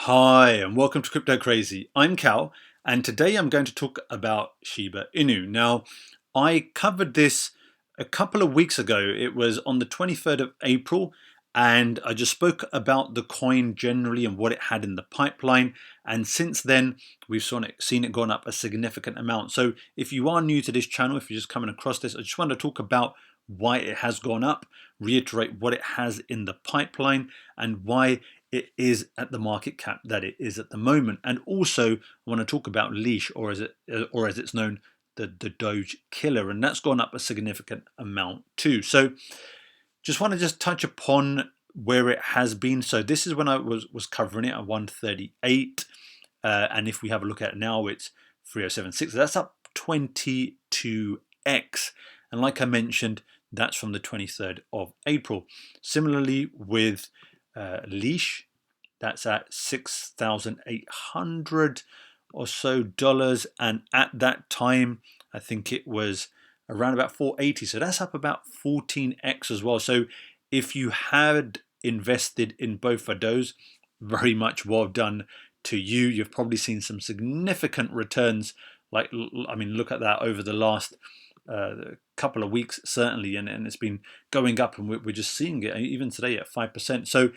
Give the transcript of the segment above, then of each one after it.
Hi and welcome to Crypto Crazy. I'm Cal and today I'm going to talk about Shiba Inu. Now, I covered this a couple of weeks ago. It was on the 23rd of April and I just spoke about the coin generally and what it had in the pipeline. And since then, we've seen it gone up a significant amount. So if you are new to this channel, if you're just coming across this, I just want to talk about why it has gone up, reiterate what it has in the pipeline and why it is at the market cap that it is at the moment. And also I want to talk about Leash, or as it's known, the Doge killer, and that's gone up a significant amount too. So just want to touch upon where it has been. So this is when I was covering it at 138, and if we have a look at it now, it's 3076. So that's up 22x, and like I mentioned, that's from the 23rd of April. Similarly with Leash, that's at 6,800 or so dollars, and at that time I think it was around about 480, so that's up about 14x as well. So if you had invested in both of those, very much well done to you. You've probably seen some significant returns, like, I mean, look at that over the last couple of weeks certainly, and it's been going up, and we're just seeing it even today at 5%. So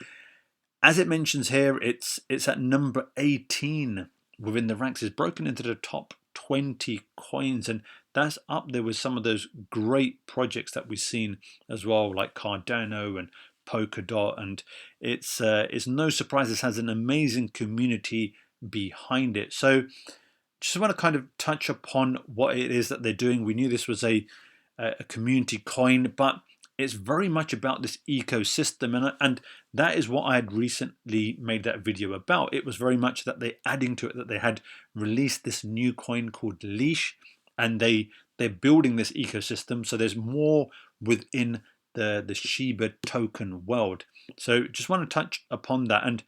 as it mentions here, it's at number 18 within the ranks. It's broken into the top 20 coins, and that's up there with some of those great projects that we've seen as well, like Cardano and Polkadot. And it's no surprise this has an amazing community behind it. So just want to kind of touch upon what it is that they're doing. We knew this was a community coin, but it's very much about this ecosystem, and that is what I had recently made that video about. It was very much that they're adding to it, that they had released this new coin called Leash, and they're building this ecosystem. So there's more within the Shiba token world. So just want to touch upon that, and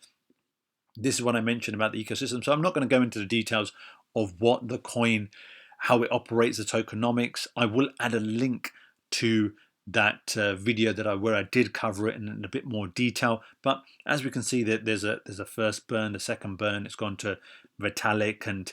this is what I mentioned about the ecosystem. So I'm not going to go into the details of what the coin, how it operates, the tokenomics. I will add a link to that video where I did cover it in a bit more detail. But as we can see, that there's a first burn, a second burn. It's gone to Vitalik, and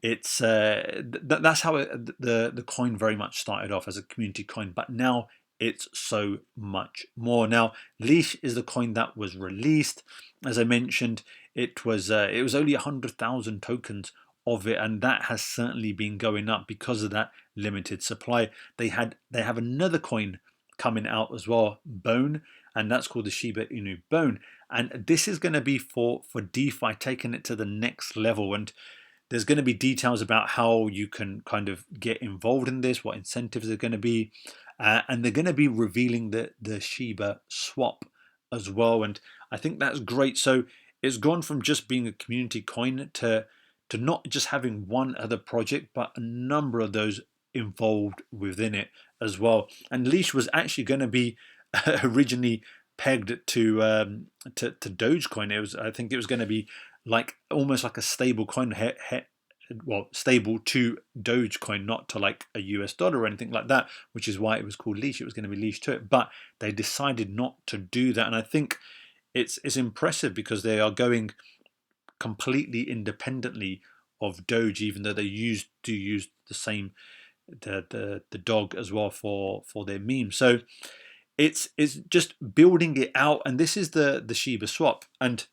it's that's how the coin very much started off as a community coin, but now it's so much more. Now, Leash is the coin that was released. As I mentioned, it was only 100,000 tokens of it, and that has certainly been going up because of that limited supply. They have another coin coming out as well, Bone, and that's called the Shiba Inu Bone, and this is going to be for DeFi, taking it to the next level. And there's going to be details about how you can kind of get involved in this, what incentives are going to be, and they're going to be revealing the ShibaSwap as well, and I think that's great. So it's gone from just being a community coin to not just having one other project, but a number of those involved within it as well. And Leash was actually going to be originally pegged to Dogecoin. I think it was going to be like almost like a stable coin, well, stable to Dogecoin, not to like a US dollar or anything like that, which is why it was called Leash. It was going to be Leash to it, but they decided not to do that, and I think it's impressive because they are going completely independently of Doge, even though they do use the same the dog as well for their meme. So it's just building it out, and this is the Shiba Swap. And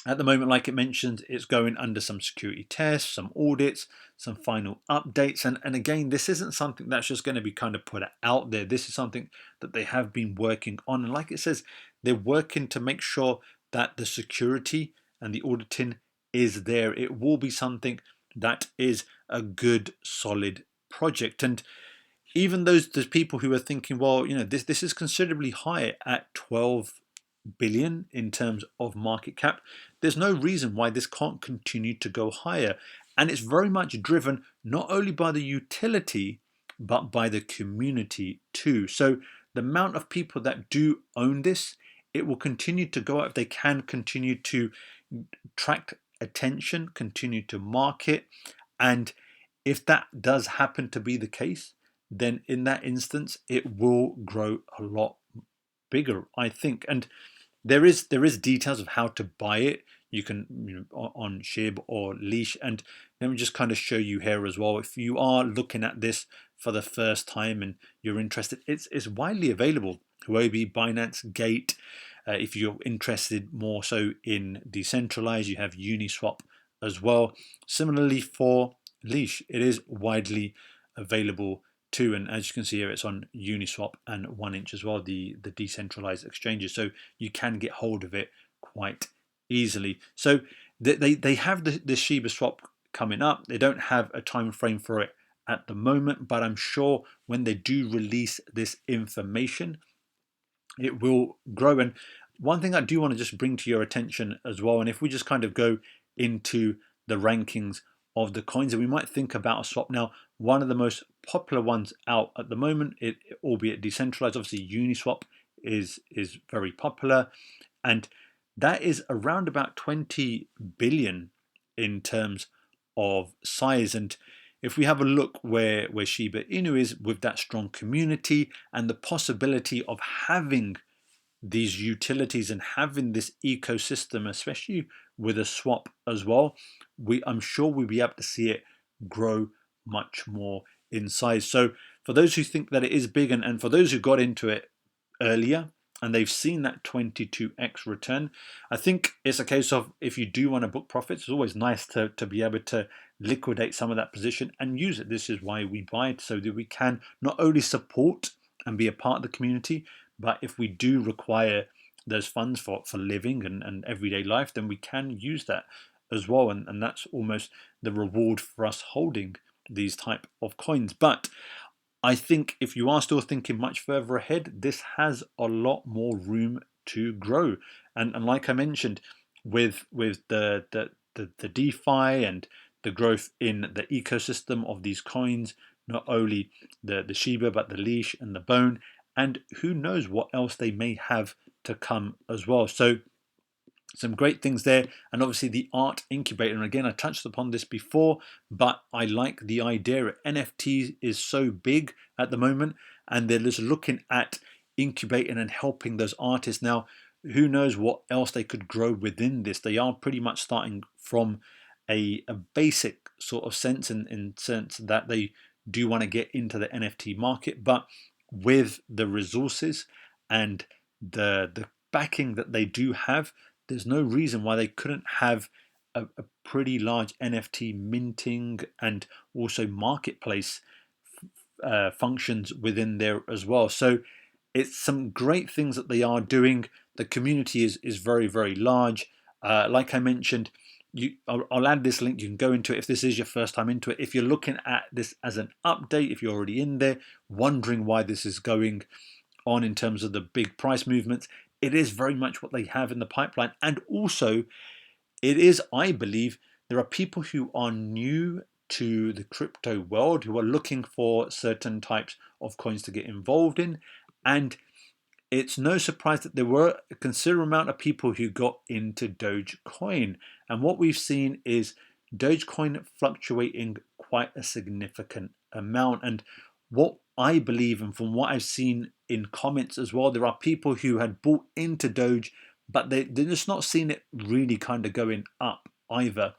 at the moment, like it mentioned, it's going under some security tests, some audits, some final updates. And again, this isn't something that's just going to be kind of put out there. This is something that they have been working on. And like it says, they're working to make sure that the security and the auditing is there. It will be something that is a good, solid project. And even those people who are thinking, well, you know, this is considerably higher at 12 billion in terms of market cap, there's no reason why this can't continue to go higher. And it's very much driven not only by the utility, but by the community too. So the amount of people that do own this, it will continue to go up if they can continue to attract attention, continue to market. And if that does happen to be the case, then in that instance, it will grow a lot bigger, I think. And there is details of how to buy it. you can on Shib or Leash. And let me just kind of show you here as well. If you are looking at this for the first time and you're interested, it's widely available. Huobi, Binance, Gate. If you're interested more so in decentralized, you have Uniswap as well. Similarly for Leash, it is widely available too, and as you can see here, it's on Uniswap and 1inch as well, the decentralized exchanges, so you can get hold of it quite easily. So they have the Shiba Swap coming up. They don't have a time frame for it at the moment, but I'm sure when they do release this information, it will grow. And one thing I do want to just bring to your attention as well, and if we just kind of go into the rankings of the coins, and we might think about a swap now, one of the most popular ones out at the moment, albeit decentralized, obviously Uniswap is very popular, and that is around about 20 billion in terms of size. And if we have a look where Shiba Inu is, with that strong community and the possibility of having these utilities and having this ecosystem, especially with a swap as well, I'm sure we'll be able to see it grow much more in size. So for those who think that it is big, and for those who got into it earlier and they've seen that 22x return, I think it's a case of, if you do want to book profits, it's always nice to be able to liquidate some of that position and use it. This is why we buy it, so that we can not only support and be a part of the community, but if we do require those funds for living and everyday life, then we can use that as well. And that's almost the reward for us holding these type of coins. But I think if you are still thinking much further ahead, this has a lot more room to grow. And like I mentioned, with the DeFi and the growth in the ecosystem of these coins, not only the Shiba, but the Leash and the Bone, and who knows what else they may have to come as well. So some great things there. And obviously the art incubator, and again I touched upon this before, but I like the idea. NFT is so big at the moment, and they're just looking at incubating and helping those artists. Now who knows what else they could grow within this. They are pretty much starting from a basic sort of sense, in sense that they do want to get into the NFT market, but with the resources and the backing that they do have, there's no reason why they couldn't have a pretty large NFT minting and also marketplace functions within there as well. So it's some great things that they are doing. The community is very, very large. Like I mentioned, I'll add this link. You can go into it if this is your first time into it. If you're looking at this as an update, if you're already in there, wondering why this is going on in terms of the big price movements, it is very much what they have in the pipeline. And also, it is, I believe, there are people who are new to the crypto world who are looking for certain types of coins to get involved in. And it's no surprise that there were a considerable amount of people who got into Dogecoin. And what we've seen is Dogecoin fluctuating quite a significant amount. And what I believe, and from what I've seen in comments as well, there are people who had bought into Doge, but they're just not seeing it really kind of going up either.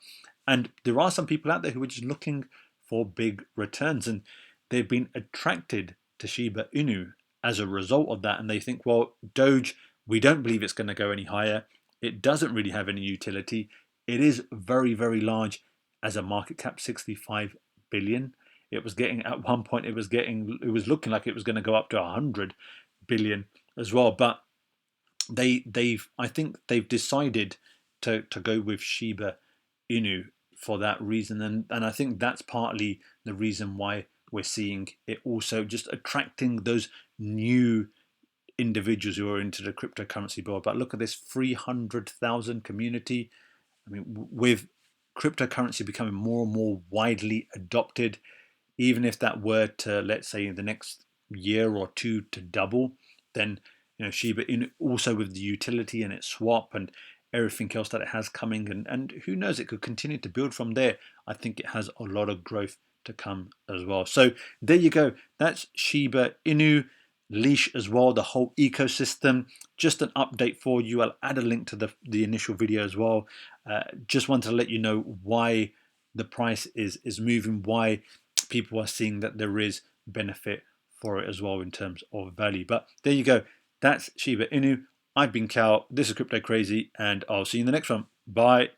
And there are some people out there who are just looking for big returns, and they've been attracted to Shiba Inu as a result of that. And they think, well, Doge, we don't believe it's going to go any higher. It doesn't really have any utility. It is very, very large as a market cap, 65 billion. It was getting, at one point, it was looking like it was going to go up to 100 billion as well. But I think they've decided to go with Shiba Inu for that reason. And I think that's partly the reason why we're seeing it also just attracting those new individuals who are into the cryptocurrency world. But look at this 300,000 community. I mean, with cryptocurrency becoming more and more widely adopted, even if that were to, let's say, in the next year or two to double, then Shiba Inu, also with the utility and its swap and everything else that it has coming, and who knows, it could continue to build from there. I think it has a lot of growth to come as well. So there you go. That's Shiba Inu. Leash as well, the whole ecosystem. Just an update for you. I'll add a link to the initial video as well. Just wanted to let you know why the price is moving, why people are seeing that there is benefit for it as well in terms of value. But there you go. That's Shiba Inu. I've been Cal. This is Crypto Crazy, and I'll see you in the next one. Bye.